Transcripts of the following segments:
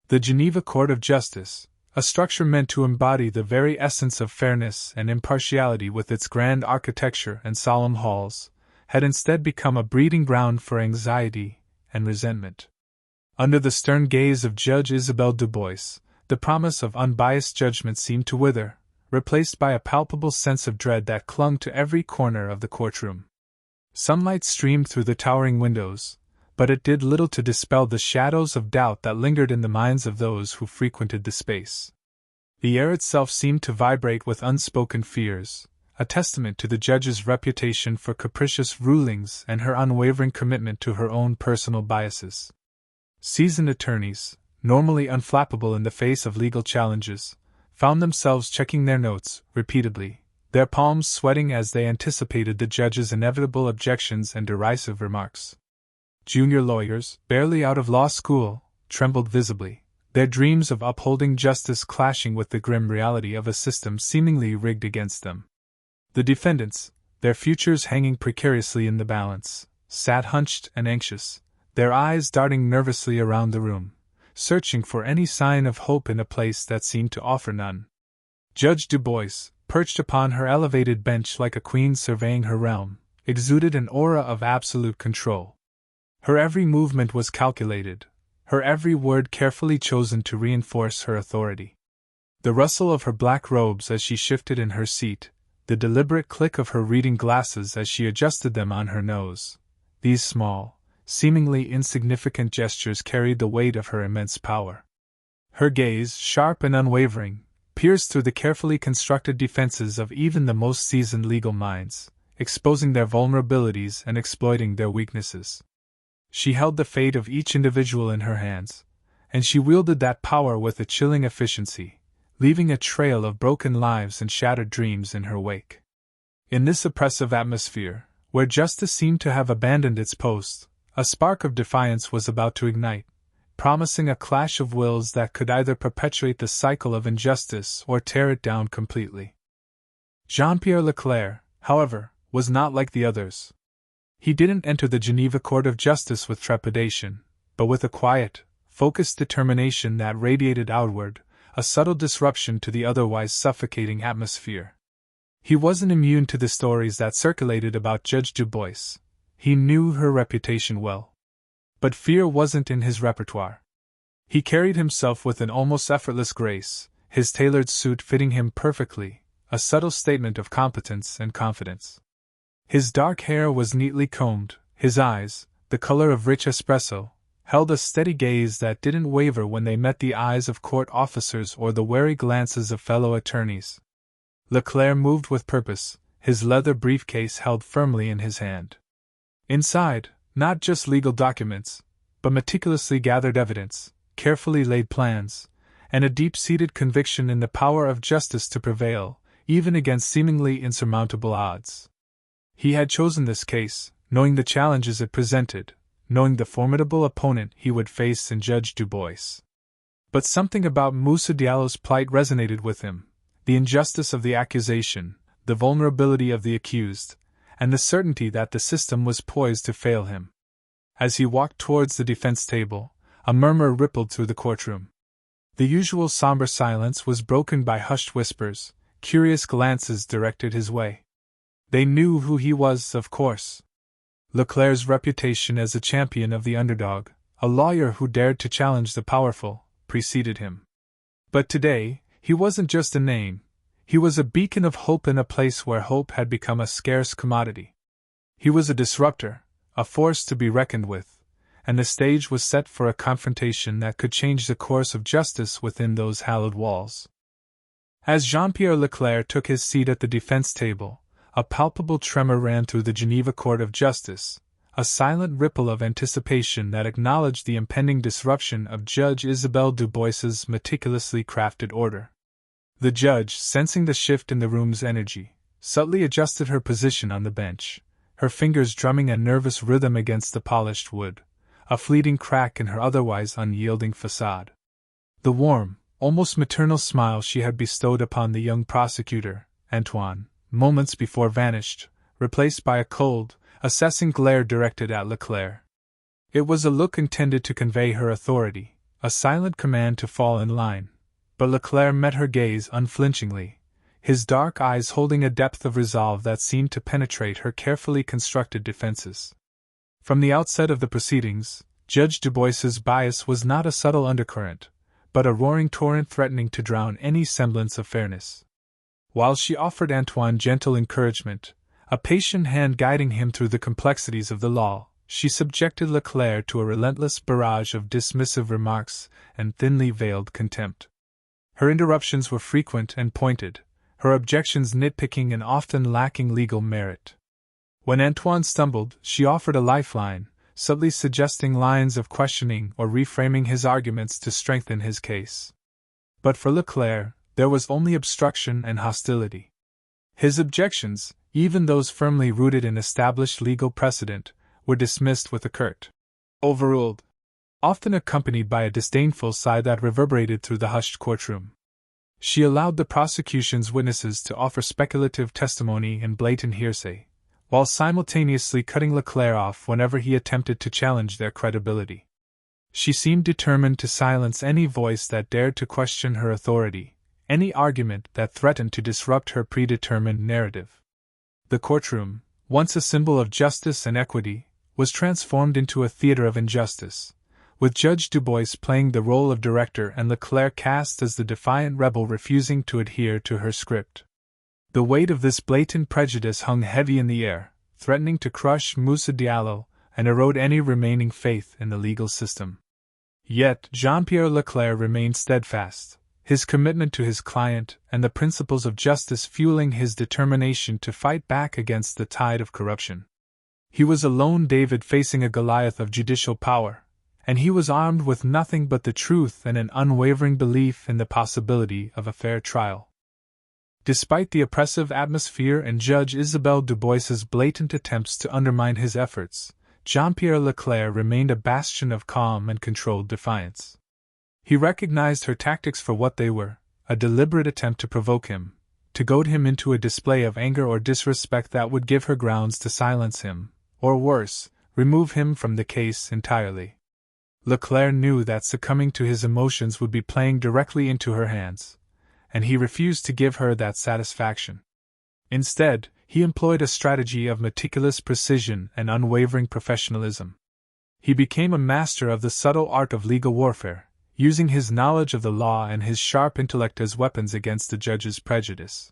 The Geneva Court of Justice, a structure meant to embody the very essence of fairness and impartiality with its grand architecture and solemn halls, had instead become a breeding ground for anxiety and resentment. Under the stern gaze of Judge Isabelle Du Bois, the promise of unbiased judgment seemed to wither, replaced by a palpable sense of dread that clung to every corner of the courtroom. Sunlight streamed through the towering windows, but it did little to dispel the shadows of doubt that lingered in the minds of those who frequented the space. The air itself seemed to vibrate with unspoken fears, a testament to the judge's reputation for capricious rulings and her unwavering commitment to her own personal biases. Seasoned attorneys, normally unflappable in the face of legal challenges, found themselves checking their notes repeatedly, their palms sweating as they anticipated the judge's inevitable objections and derisive remarks. Junior lawyers, barely out of law school, trembled visibly, their dreams of upholding justice clashing with the grim reality of a system seemingly rigged against them. The defendants, their futures hanging precariously in the balance, sat hunched and anxious, their eyes darting nervously around the room, searching for any sign of hope in a place that seemed to offer none. Judge Du Bois, perched upon her elevated bench like a queen surveying her realm, exuded an aura of absolute control. Her every movement was calculated, her every word carefully chosen to reinforce her authority. The rustle of her black robes as she shifted in her seat, the deliberate click of her reading glasses as she adjusted them on her nose, these small, seemingly insignificant gestures carried the weight of her immense power. Her gaze, sharp and unwavering, pierced through the carefully constructed defenses of even the most seasoned legal minds, exposing their vulnerabilities and exploiting their weaknesses. She held the fate of each individual in her hands, and she wielded that power with a chilling efficiency, leaving a trail of broken lives and shattered dreams in her wake. In this oppressive atmosphere, where justice seemed to have abandoned its post, a spark of defiance was about to ignite, promising a clash of wills that could either perpetuate the cycle of injustice or tear it down completely. Jean-Pierre Leclerc, however, was not like the others. He didn't enter the Geneva Court of Justice with trepidation, but with a quiet, focused determination that radiated outward, a subtle disruption to the otherwise suffocating atmosphere. He wasn't immune to the stories that circulated about Judge Du Bois. He knew her reputation well. But fear wasn't in his repertoire. He carried himself with an almost effortless grace, his tailored suit fitting him perfectly, a subtle statement of competence and confidence. His dark hair was neatly combed, his eyes, the color of rich espresso, held a steady gaze that didn't waver when they met the eyes of court officers or the wary glances of fellow attorneys. Leclerc moved with purpose, his leather briefcase held firmly in his hand. Inside, not just legal documents, but meticulously gathered evidence, carefully laid plans, and a deep-seated conviction in the power of justice to prevail, even against seemingly insurmountable odds. He had chosen this case, knowing the challenges it presented, knowing the formidable opponent he would face in Judge Du Bois. But something about Moussa Diallo's plight resonated with him, the injustice of the accusation, the vulnerability of the accused, and the certainty that the system was poised to fail him. As he walked towards the defense table, a murmur rippled through the courtroom. The usual somber silence was broken by hushed whispers, curious glances directed his way. They knew who he was, of course. Leclerc's reputation as a champion of the underdog, a lawyer who dared to challenge the powerful, preceded him. But today, he wasn't just a name. He was a beacon of hope in a place where hope had become a scarce commodity. He was a disruptor, a force to be reckoned with, and the stage was set for a confrontation that could change the course of justice within those hallowed walls. As Jean-Pierre Leclerc took his seat at the defense table, a palpable tremor ran through the Geneva Court of Justice, a silent ripple of anticipation that acknowledged the impending disruption of Judge Isabelle Du Bois's meticulously crafted order. The judge, sensing the shift in the room's energy, subtly adjusted her position on the bench, her fingers drumming a nervous rhythm against the polished wood, a fleeting crack in her otherwise unyielding facade. The warm, almost maternal smile she had bestowed upon the young prosecutor, Antoine, moments before vanished, replaced by a cold, assessing glare directed at Leclerc. It was a look intended to convey her authority, a silent command to fall in line, but Leclerc met her gaze unflinchingly, his dark eyes holding a depth of resolve that seemed to penetrate her carefully constructed defenses. From the outset of the proceedings, Judge Dubois's bias was not a subtle undercurrent, but a roaring torrent threatening to drown any semblance of fairness. While she offered Antoine gentle encouragement, a patient hand guiding him through the complexities of the law, she subjected Leclerc to a relentless barrage of dismissive remarks and thinly veiled contempt. Her interruptions were frequent and pointed, her objections nitpicking and often lacking legal merit. When Antoine stumbled, she offered a lifeline, subtly suggesting lines of questioning or reframing his arguments to strengthen his case. But for Leclerc, there was only obstruction and hostility. His objections, even those firmly rooted in established legal precedent, were dismissed with a curt "overruled," often accompanied by a disdainful sigh that reverberated through the hushed courtroom. She allowed the prosecution's witnesses to offer speculative testimony and blatant hearsay, while simultaneously cutting Leclerc off whenever he attempted to challenge their credibility. She seemed determined to silence any voice that dared to question her authority, any argument that threatened to disrupt her predetermined narrative. The courtroom, once a symbol of justice and equity, was transformed into a theater of injustice, with Judge Dubois playing the role of director and Leclerc cast as the defiant rebel refusing to adhere to her script. The weight of this blatant prejudice hung heavy in the air, threatening to crush Moussa Diallo and erode any remaining faith in the legal system. Yet Jean-Pierre Leclerc remained steadfast, his commitment to his client and the principles of justice fueling his determination to fight back against the tide of corruption. He was a lone David facing a Goliath of judicial power, and he was armed with nothing but the truth and an unwavering belief in the possibility of a fair trial. Despite the oppressive atmosphere and Judge Isabelle Dubois's blatant attempts to undermine his efforts, Jean-Pierre Leclerc remained a bastion of calm and controlled defiance. He recognized her tactics for what they were, a deliberate attempt to provoke him, to goad him into a display of anger or disrespect that would give her grounds to silence him, or worse, remove him from the case entirely. Leclerc knew that succumbing to his emotions would be playing directly into her hands, and he refused to give her that satisfaction. Instead, he employed a strategy of meticulous precision and unwavering professionalism. He became a master of the subtle art of legal warfare, using his knowledge of the law and his sharp intellect as weapons against the judge's prejudice.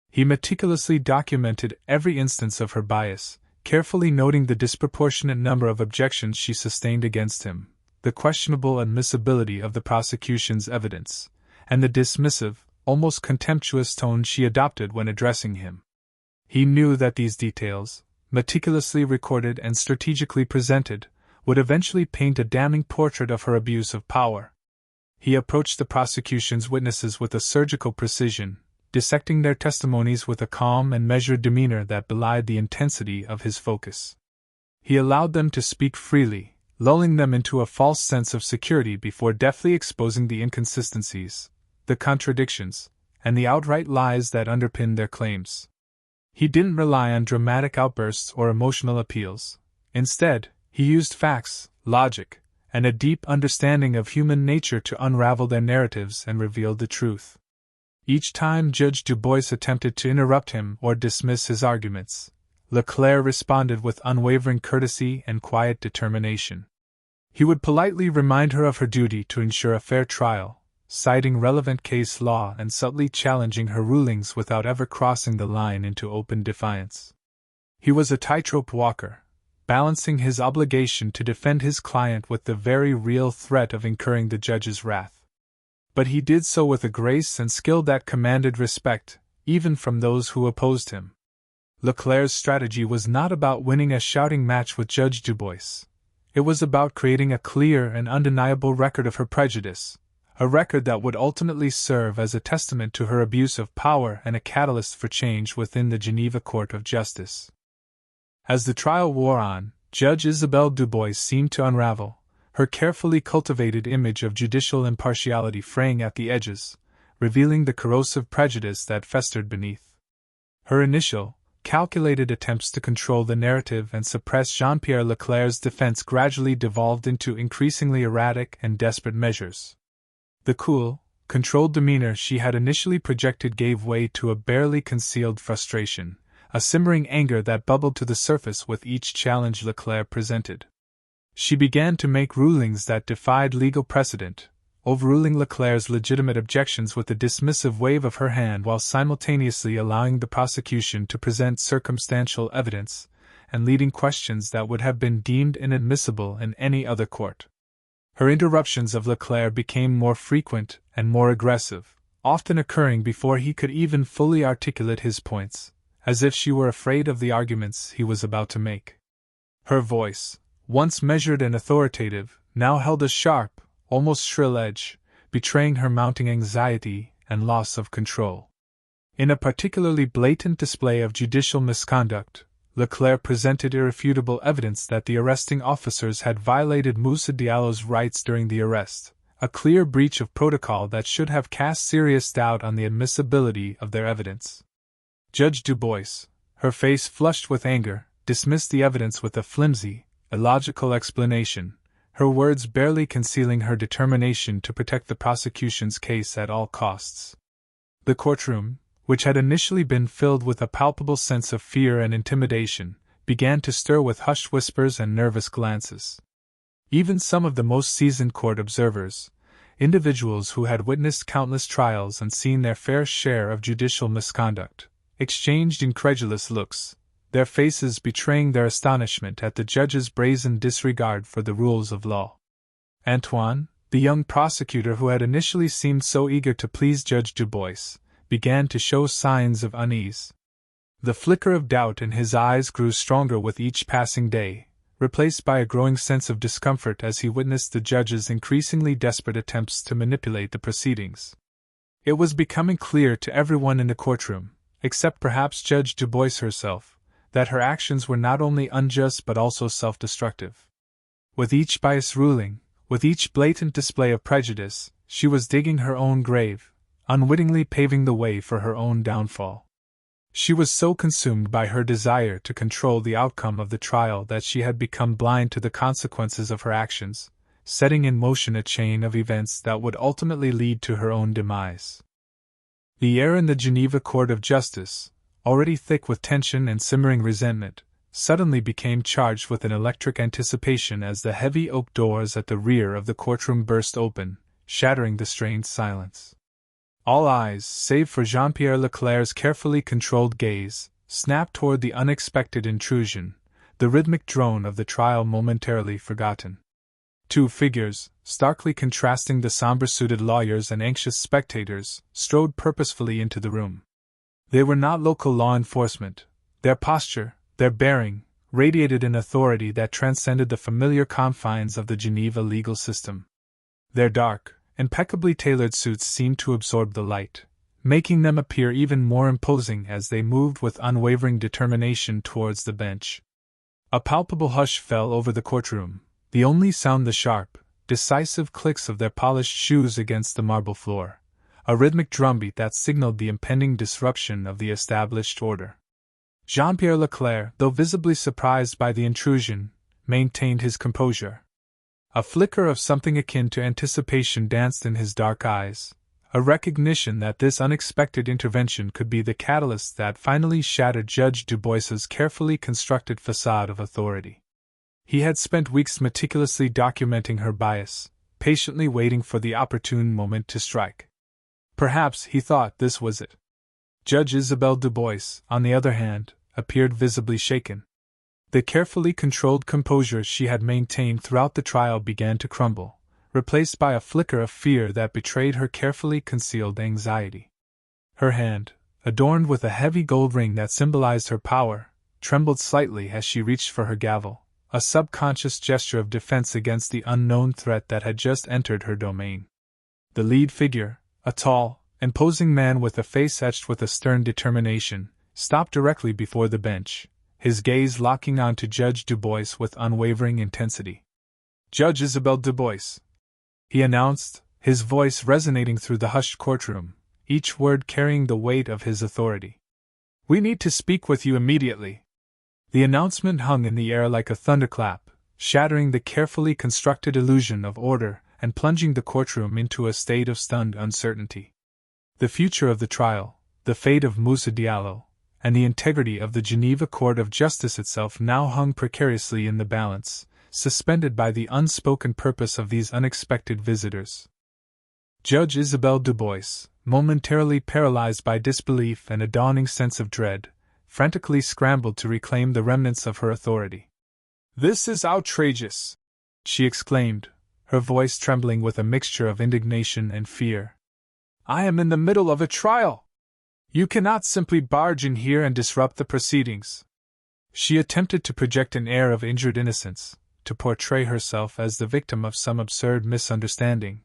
He meticulously documented every instance of her bias, carefully noting the disproportionate number of objections she sustained against him, the questionable admissibility of the prosecution's evidence, and the dismissive, almost contemptuous tone she adopted when addressing him. He knew that these details, meticulously recorded and strategically presented, would eventually paint a damning portrait of her abuse of power. He approached the prosecution's witnesses with a surgical precision, dissecting their testimonies with a calm and measured demeanor that belied the intensity of his focus. He allowed them to speak freely, lulling them into a false sense of security before deftly exposing the inconsistencies, the contradictions, and the outright lies that underpinned their claims. He didn't rely on dramatic outbursts or emotional appeals. Instead, he used facts, logic, and a deep understanding of human nature to unravel their narratives and reveal the truth. Each time Judge Dubois attempted to interrupt him or dismiss his arguments, Leclerc responded with unwavering courtesy and quiet determination. He would politely remind her of her duty to ensure a fair trial, citing relevant case law and subtly challenging her rulings without ever crossing the line into open defiance. He was a tightrope walker, balancing his obligation to defend his client with the very real threat of incurring the judge's wrath. But he did so with a grace and skill that commanded respect, even from those who opposed him. Leclerc's strategy was not about winning a shouting match with Judge Dubois. It was about creating a clear and undeniable record of her prejudice, a record that would ultimately serve as a testament to her abuse of power and a catalyst for change within the Geneva Court of Justice. As the trial wore on, Judge Isabelle Dubois seemed to unravel, her carefully cultivated image of judicial impartiality fraying at the edges, revealing the corrosive prejudice that festered beneath. Her initial, calculated attempts to control the narrative and suppress Jean-Pierre Leclerc's defense gradually devolved into increasingly erratic and desperate measures. The cool, controlled demeanor she had initially projected gave way to a barely concealed frustration, a simmering anger that bubbled to the surface with each challenge Leclerc presented. She began to make rulings that defied legal precedent, overruling Leclerc's legitimate objections with a dismissive wave of her hand while simultaneously allowing the prosecution to present circumstantial evidence and leading questions that would have been deemed inadmissible in any other court. Her interruptions of Leclerc became more frequent and more aggressive, often occurring before he could even fully articulate his points, as if she were afraid of the arguments he was about to make. Her voice, once measured and authoritative, now held a sharp, almost shrill edge, betraying her mounting anxiety and loss of control. In a particularly blatant display of judicial misconduct, Leclerc presented irrefutable evidence that the arresting officers had violated Moussa Diallo's rights during the arrest, a clear breach of protocol that should have cast serious doubt on the admissibility of their evidence. Judge Dubois, her face flushed with anger, dismissed the evidence with a flimsy, illogical explanation, her words barely concealing her determination to protect the prosecution's case at all costs. The courtroom, which had initially been filled with a palpable sense of fear and intimidation, began to stir with hushed whispers and nervous glances. Even some of the most seasoned court observers, individuals who had witnessed countless trials and seen their fair share of judicial misconduct, exchanged incredulous looks, their faces betraying their astonishment at the judge's brazen disregard for the rules of law. Antoine, the young prosecutor who had initially seemed so eager to please Judge Dubois, began to show signs of unease. The flicker of doubt in his eyes grew stronger with each passing day, replaced by a growing sense of discomfort as he witnessed the judge's increasingly desperate attempts to manipulate the proceedings. It was becoming clear to everyone in the courtroom, except perhaps Judge Dubois herself, that her actions were not only unjust but also self-destructive. With each biased ruling, with each blatant display of prejudice, she was digging her own grave, unwittingly paving the way for her own downfall. She was so consumed by her desire to control the outcome of the trial that she had become blind to the consequences of her actions, setting in motion a chain of events that would ultimately lead to her own demise. The air in the Geneva Court of Justice, already thick with tension and simmering resentment, suddenly became charged with an electric anticipation as the heavy oak doors at the rear of the courtroom burst open, shattering the strained silence. All eyes, save for Jean-Pierre Leclerc's carefully controlled gaze, snapped toward the unexpected intrusion, the rhythmic drone of the trial momentarily forgotten. Two figures, starkly contrasting the somber-suited lawyers and anxious spectators, strode purposefully into the room. They were not local law enforcement. Their posture, their bearing, radiated an authority that transcended the familiar confines of the Geneva legal system. Their dark, impeccably tailored suits seemed to absorb the light, making them appear even more imposing as they moved with unwavering determination towards the bench. A palpable hush fell over the courtroom, the only sound the sharp, decisive clicks of their polished shoes against the marble floor, a rhythmic drumbeat that signaled the impending disruption of the established order. Jean-Pierre Leclerc, though visibly surprised by the intrusion, maintained his composure. A flicker of something akin to anticipation danced in his dark eyes, a recognition that this unexpected intervention could be the catalyst that finally shattered Judge Dubois's carefully constructed facade of authority. He had spent weeks meticulously documenting her bias, patiently waiting for the opportune moment to strike. Perhaps, he thought, this was it. Judge Isabelle Dubois, on the other hand, appeared visibly shaken. The carefully controlled composure she had maintained throughout the trial began to crumble, replaced by a flicker of fear that betrayed her carefully concealed anxiety. Her hand, adorned with a heavy gold ring that symbolized her power, trembled slightly as she reached for her gavel, a subconscious gesture of defense against the unknown threat that had just entered her domain. The lead figure, a tall, imposing man with a face etched with a stern determination, stopped directly before the bench, his gaze locking on to Judge Dubois with unwavering intensity. "Judge Isabelle Dubois," he announced, his voice resonating through the hushed courtroom, each word carrying the weight of his authority. We need to speak with you immediately." The announcement hung in the air like a thunderclap, shattering the carefully constructed illusion of order and plunging the courtroom into a state of stunned uncertainty. The future of the trial, the fate of Moussa Diallo, and the integrity of the Geneva Court of Justice itself now hung precariously in the balance, suspended by the unspoken purpose of these unexpected visitors. Judge Isabelle Dubois, momentarily paralyzed by disbelief and a dawning sense of dread, frantically scrambled to reclaim the remnants of her authority. "This is outrageous!" she exclaimed, her voice trembling with a mixture of indignation and fear. "I am in the middle of a trial! You cannot simply barge in here and disrupt the proceedings." She attempted to project an air of injured innocence, to portray herself as the victim of some absurd misunderstanding.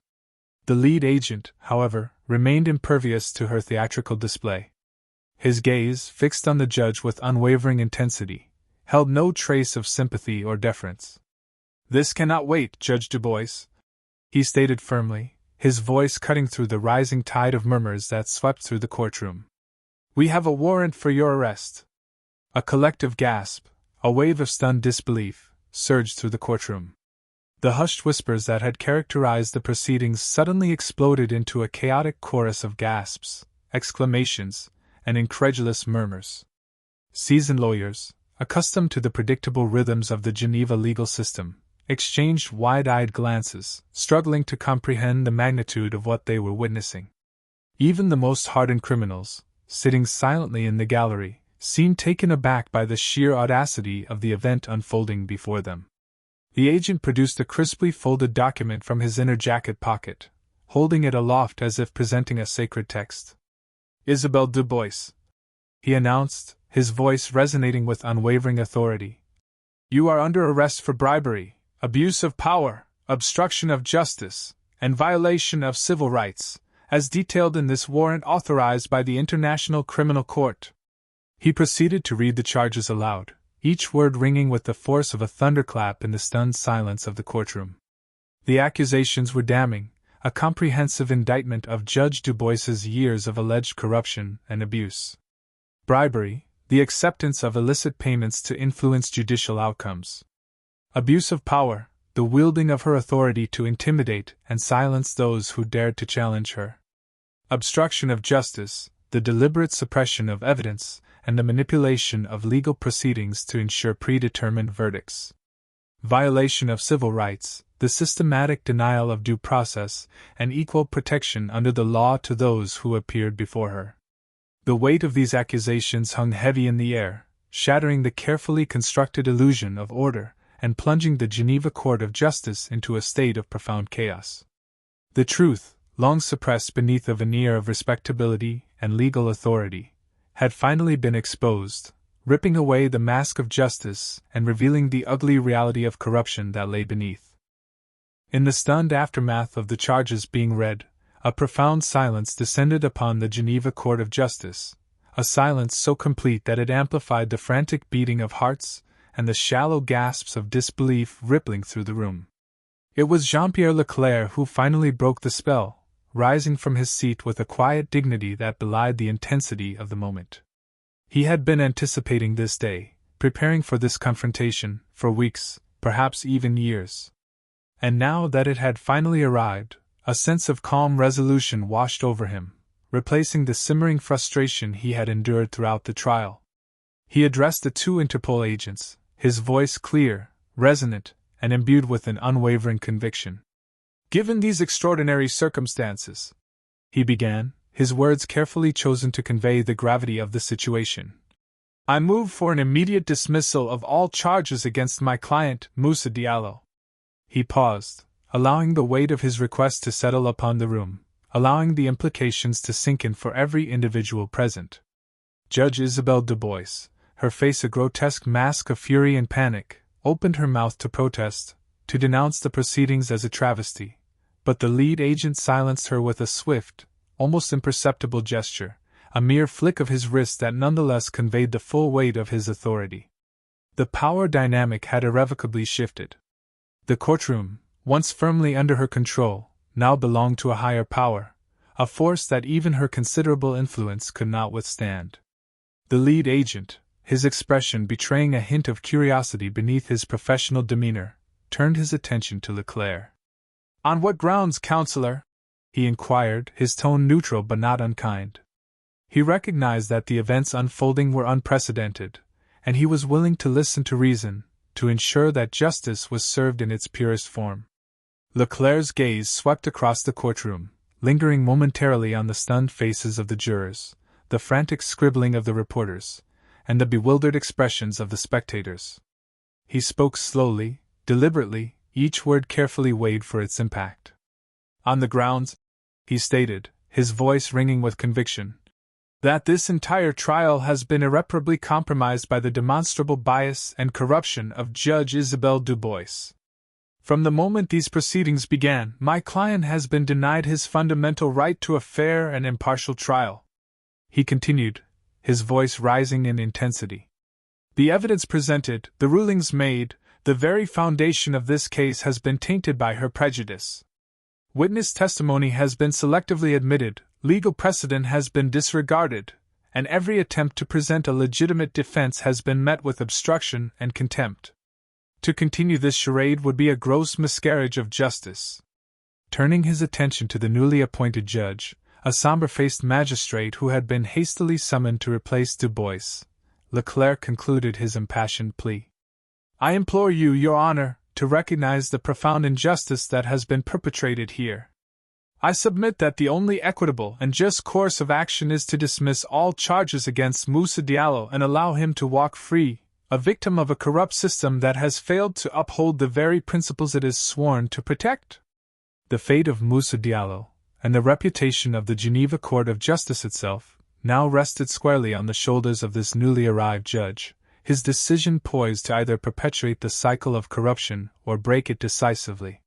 The lead agent, however, remained impervious to her theatrical display. His gaze, fixed on the judge with unwavering intensity, held no trace of sympathy or deference. "This cannot wait, Judge Dubois," he stated firmly, his voice cutting through the rising tide of murmurs that swept through the courtroom. "We have a warrant for your arrest." A collective gasp, a wave of stunned disbelief, surged through the courtroom. The hushed whispers that had characterized the proceedings suddenly exploded into a chaotic chorus of gasps, exclamations, and incredulous murmurs. Seasoned lawyers, accustomed to the predictable rhythms of the Geneva legal system, exchanged wide-eyed glances, struggling to comprehend the magnitude of what they were witnessing. Even the most hardened criminals, sitting silently in the gallery, seemed taken aback by the sheer audacity of the event unfolding before them. The agent produced a crisply folded document from his inner jacket pocket, holding it aloft as if presenting a sacred text. "Isabelle Dubois," he announced, his voice resonating with unwavering authority. "You are under arrest for bribery, abuse of power, obstruction of justice, and violation of civil rights, as detailed in this warrant authorized by the International Criminal Court." He proceeded to read the charges aloud, each word ringing with the force of a thunderclap in the stunned silence of the courtroom. The accusations were damning, a comprehensive indictment of Judge Dubois's years of alleged corruption and abuse. Bribery, the acceptance of illicit payments to influence judicial outcomes. Abuse of power, the wielding of her authority to intimidate and silence those who dared to challenge her. Obstruction of justice, the deliberate suppression of evidence and the manipulation of legal proceedings to ensure predetermined verdicts. Violation of civil rights, the systematic denial of due process and equal protection under the law to those who appeared before her. The weight of these accusations hung heavy in the air, shattering the carefully constructed illusion of order and plunging the Geneva Court of Justice into a state of profound chaos. The truth, long suppressed beneath a veneer of respectability and legal authority, had finally been exposed, ripping away the mask of justice and revealing the ugly reality of corruption that lay beneath. In the stunned aftermath of the charges being read, a profound silence descended upon the Geneva Court of Justice, a silence so complete that it amplified the frantic beating of hearts and the shallow gasps of disbelief rippling through the room. It was Jean-Pierre Leclerc who finally broke the spell, rising from his seat with a quiet dignity that belied the intensity of the moment. He had been anticipating this day, preparing for this confrontation, for weeks, perhaps even years. And now that it had finally arrived, a sense of calm resolution washed over him, replacing the simmering frustration he had endured throughout the trial. He addressed the two Interpol agents, his voice clear, resonant, and imbued with an unwavering conviction. "Given these extraordinary circumstances," he began, his words carefully chosen to convey the gravity of the situation, "I move for an immediate dismissal of all charges against my client, Moussa Diallo." He paused, allowing the weight of his request to settle upon the room, allowing the implications to sink in for every individual present. Judge Isabelle Dubois, her face a grotesque mask of fury and panic, opened her mouth to protest, to denounce the proceedings as a travesty, but the lead agent silenced her with a swift, almost imperceptible gesture, a mere flick of his wrist that nonetheless conveyed the full weight of his authority. The power dynamic had irrevocably shifted. The courtroom, once firmly under her control, now belonged to a higher power, a force that even her considerable influence could not withstand. The lead agent, his expression betraying a hint of curiosity beneath his professional demeanor, turned his attention to Leclerc. "On what grounds, counselor?" he inquired, his tone neutral but not unkind. He recognized that the events unfolding were unprecedented, and he was willing to listen to reason, to ensure that justice was served in its purest form. Leclerc's gaze swept across the courtroom, lingering momentarily on the stunned faces of the jurors, the frantic scribbling of the reporters, and the bewildered expressions of the spectators. He spoke slowly, deliberately, each word carefully weighed for its impact. "On the grounds," he stated, his voice ringing with conviction, "that this entire trial has been irreparably compromised by the demonstrable bias and corruption of Judge Isabelle Dubois. From the moment these proceedings began, my client has been denied his fundamental right to a fair and impartial trial," he continued, his voice rising in intensity. "The evidence presented, the rulings made, the very foundation of this case has been tainted by her prejudice. Witness testimony has been selectively admitted, legal precedent has been disregarded, and every attempt to present a legitimate defense has been met with obstruction and contempt. To continue this charade would be a gross miscarriage of justice." Turning his attention to the newly appointed judge, a somber-faced magistrate who had been hastily summoned to replace Dubois, Leclerc concluded his impassioned plea. "I implore you, Your Honor, to recognize the profound injustice that has been perpetrated here. I submit that the only equitable and just course of action is to dismiss all charges against Moussa Diallo and allow him to walk free, a victim of a corrupt system that has failed to uphold the very principles it is sworn to protect." The fate of Moussa Diallo, and the reputation of the Geneva Court of Justice itself, now rested squarely on the shoulders of this newly arrived judge, his decision poised to either perpetuate the cycle of corruption or break it decisively.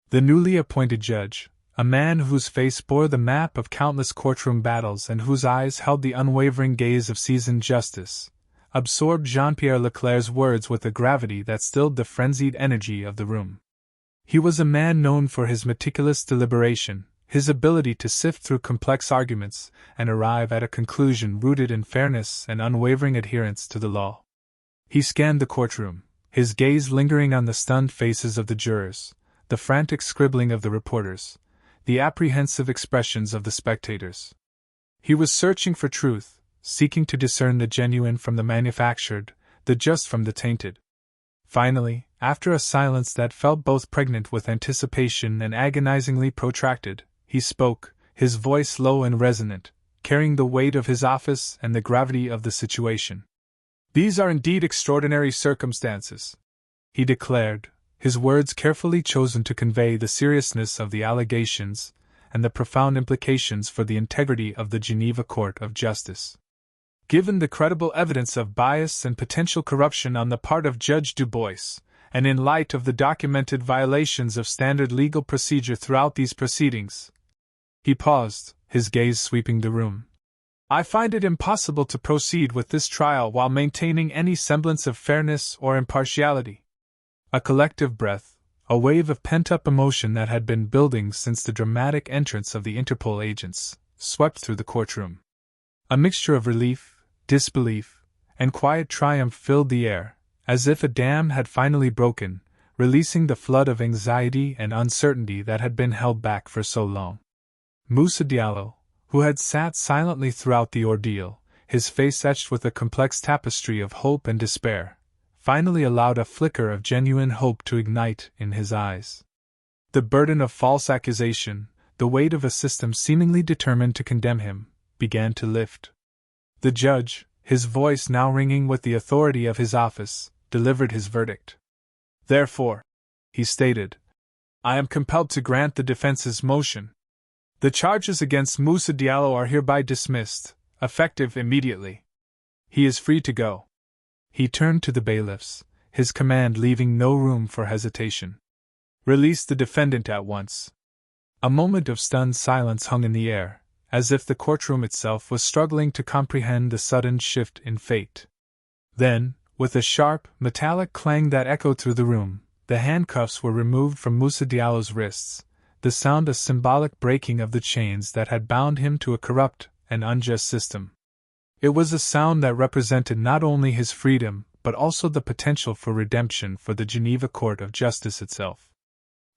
The newly appointed judge, a man whose face bore the map of countless courtroom battles and whose eyes held the unwavering gaze of seasoned justice, absorbed Jean-Pierre Leclerc's words with a gravity that stilled the frenzied energy of the room. He was a man known for his meticulous deliberation, his ability to sift through complex arguments and arrive at a conclusion rooted in fairness and unwavering adherence to the law. He scanned the courtroom, his gaze lingering on the stunned faces of the jurors, the frantic scribbling of the reporters, the apprehensive expressions of the spectators. He was searching for truth, seeking to discern the genuine from the manufactured, the just from the tainted. Finally, after a silence that felt both pregnant with anticipation and agonizingly protracted, he spoke, his voice low and resonant, carrying the weight of his office and the gravity of the situation. "These are indeed extraordinary circumstances," he declared, his words carefully chosen to convey the seriousness of the allegations and the profound implications for the integrity of the Geneva Court of Justice. "Given the credible evidence of bias and potential corruption on the part of Judge Dubois, and in light of the documented violations of standard legal procedure throughout these proceedings," he paused, his gaze sweeping the room, "I find it impossible to proceed with this trial while maintaining any semblance of fairness or impartiality." A collective breath, a wave of pent-up emotion that had been building since the dramatic entrance of the Interpol agents, swept through the courtroom. A mixture of relief, disbelief, and quiet triumph filled the air, as if a dam had finally broken, releasing the flood of anxiety and uncertainty that had been held back for so long. Moussa Diallo, who had sat silently throughout the ordeal, his face etched with a complex tapestry of hope and despair, finally allowed a flicker of genuine hope to ignite in his eyes. The burden of false accusation, the weight of a system seemingly determined to condemn him, began to lift. The judge, his voice now ringing with the authority of his office, delivered his verdict. "Therefore," he stated, "I am compelled to grant the defense's motion. The charges against Moussa Diallo are hereby dismissed, effective immediately. He is free to go." He turned to the bailiffs, his command leaving no room for hesitation. "Release the defendant at once." A moment of stunned silence hung in the air, as if the courtroom itself was struggling to comprehend the sudden shift in fate. Then, with a sharp, metallic clang that echoed through the room, the handcuffs were removed from Moussa Diallo's wrists, the sound a symbolic breaking of the chains that had bound him to a corrupt and unjust system. It was a sound that represented not only his freedom, but also the potential for redemption for the Geneva Court of Justice itself.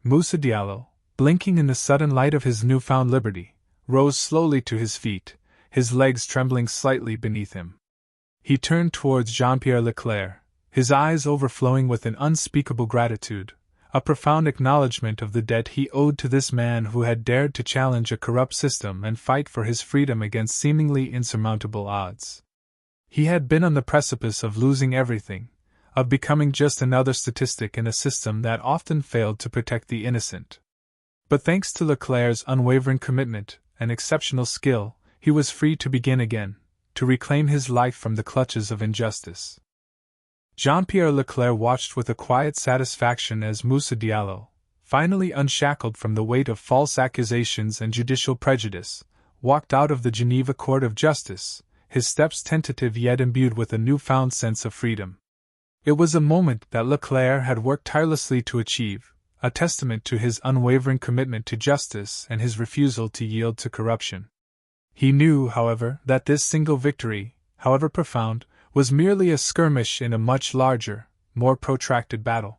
Moussa Diallo, blinking in the sudden light of his newfound liberty, rose slowly to his feet, his legs trembling slightly beneath him. He turned towards Jean-Pierre Leclerc, his eyes overflowing with an unspeakable gratitude, a profound acknowledgement of the debt he owed to this man who had dared to challenge a corrupt system and fight for his freedom against seemingly insurmountable odds. He had been on the precipice of losing everything, of becoming just another statistic in a system that often failed to protect the innocent. But thanks to Leclerc's unwavering commitment and exceptional skill, he was free to begin again, to reclaim his life from the clutches of injustice. Jean-Pierre Leclerc watched with a quiet satisfaction as Moussa Diallo, finally unshackled from the weight of false accusations and judicial prejudice, walked out of the Geneva Court of Justice, his steps tentative yet imbued with a newfound sense of freedom. It was a moment that Leclerc had worked tirelessly to achieve, a testament to his unwavering commitment to justice and his refusal to yield to corruption. He knew, however, that this single victory, however profound, was merely a skirmish in a much larger, more protracted battle.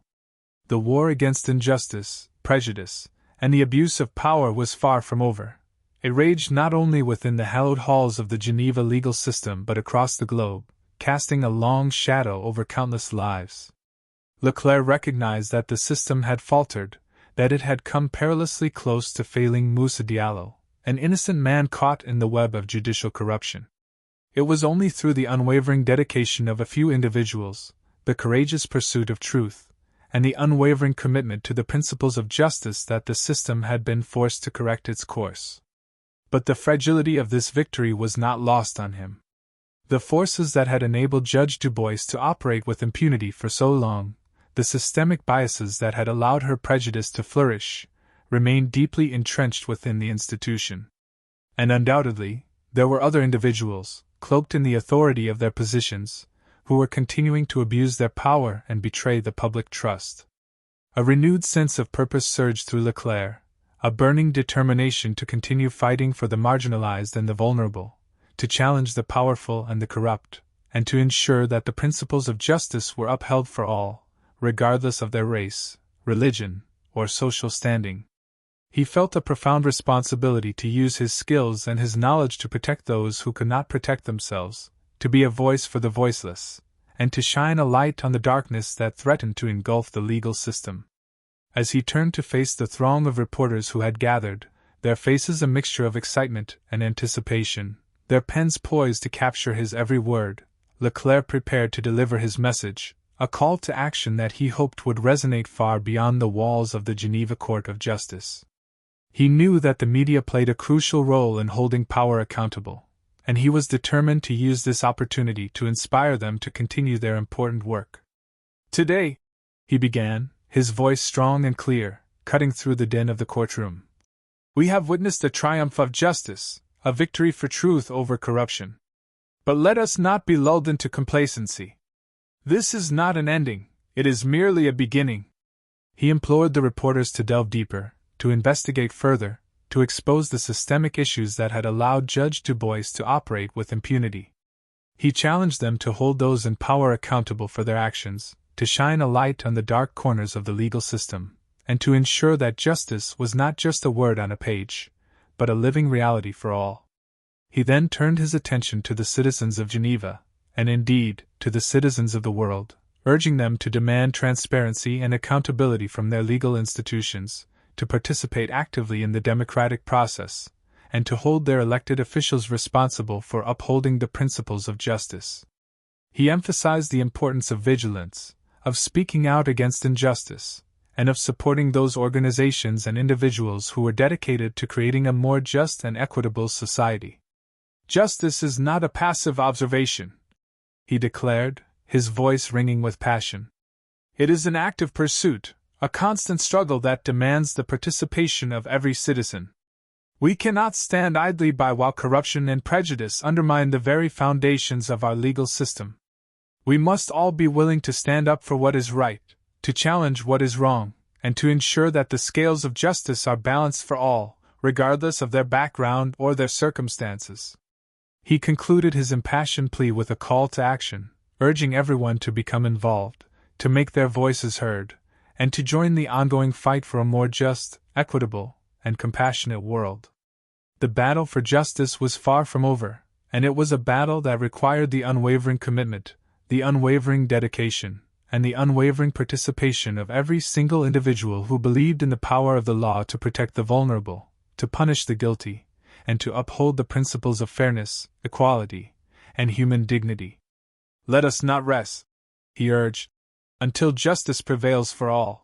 The war against injustice, prejudice, and the abuse of power was far from over. It raged not only within the hallowed halls of the Geneva legal system but across the globe, casting a long shadow over countless lives. Leclerc recognized that the system had faltered, that it had come perilously close to failing Moussa Diallo, an innocent man caught in the web of judicial corruption. It was only through the unwavering dedication of a few individuals, the courageous pursuit of truth, and the unwavering commitment to the principles of justice that the system had been forced to correct its course. But the fragility of this victory was not lost on him. The forces that had enabled Judge Du Bois to operate with impunity for so long, the systemic biases that had allowed her prejudice to flourish, remained deeply entrenched within the institution. And undoubtedly, there were other individuals, cloaked in the authority of their positions, who were continuing to abuse their power and betray the public trust. A renewed sense of purpose surged through Leclerc, a burning determination to continue fighting for the marginalized and the vulnerable, to challenge the powerful and the corrupt, and to ensure that the principles of justice were upheld for all, regardless of their race, religion, or social standing. He felt a profound responsibility to use his skills and his knowledge to protect those who could not protect themselves, to be a voice for the voiceless, and to shine a light on the darkness that threatened to engulf the legal system. As he turned to face the throng of reporters who had gathered, their faces a mixture of excitement and anticipation, their pens poised to capture his every word, Leclerc prepared to deliver his message, a call to action that he hoped would resonate far beyond the walls of the Geneva Court of Justice. He knew that the media played a crucial role in holding power accountable, and he was determined to use this opportunity to inspire them to continue their important work. "Today," he began, his voice strong and clear, cutting through the din of the courtroom, "we have witnessed a triumph of justice, a victory for truth over corruption. But let us not be lulled into complacency. This is not an ending, it is merely a beginning." He implored the reporters to delve deeper, to investigate further, to expose the systemic issues that had allowed Judge Du Bois to operate with impunity. He challenged them to hold those in power accountable for their actions, to shine a light on the dark corners of the legal system, and to ensure that justice was not just a word on a page, but a living reality for all. He then turned his attention to the citizens of Geneva, and indeed, to the citizens of the world, urging them to demand transparency and accountability from their legal institutions, to participate actively in the democratic process, and to hold their elected officials responsible for upholding the principles of justice. He emphasized the importance of vigilance, of speaking out against injustice, and of supporting those organizations and individuals who were dedicated to creating a more just and equitable society. "Justice is not a passive observation," he declared, his voice ringing with passion. "It is an active pursuit, a constant struggle that demands the participation of every citizen. We cannot stand idly by while corruption and prejudice undermine the very foundations of our legal system. We must all be willing to stand up for what is right, to challenge what is wrong, and to ensure that the scales of justice are balanced for all, regardless of their background or their circumstances." He concluded his impassioned plea with a call to action, urging everyone to become involved, to make their voices heard, and to join the ongoing fight for a more just, equitable, and compassionate world. The battle for justice was far from over, and it was a battle that required the unwavering commitment, the unwavering dedication, and the unwavering participation of every single individual who believed in the power of the law to protect the vulnerable, to punish the guilty, and to uphold the principles of fairness, equality, and human dignity. "Let us not rest," he urged, "until justice prevails for all."